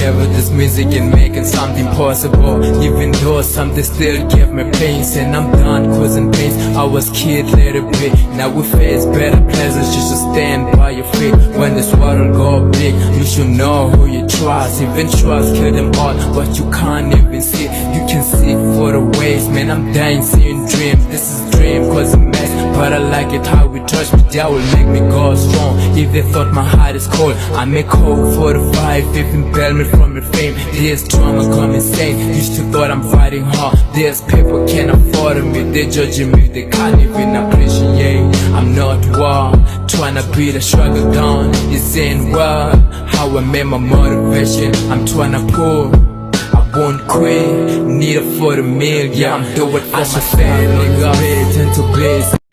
never this music and making something possible. Even though something still give me pains, and I'm done causing pains. I was kid, let it be. Now we face better pleasures just to stand by your feet. When this world go big, you should know who you trust. Even trust kill them all, but you can't even see. You can see for the ways, man, I'm dying seeing dreams. This is dream cause a mess, but I like it how we touch me. That will make me go strong. If they thought my heart is cold, I make hope for the fight. Even bail me from the fame. This drama come insane. Used to thought I'm fighting hard. These people can't afford me. They judging me, they can't even appreciate. I'm not war, tryna beat the struggle down. It's saying well, how I made my motivation. I'm tryna go, I won't quit. Need it for the meal, yeah, I'm doing it for my family. Turn to blaze.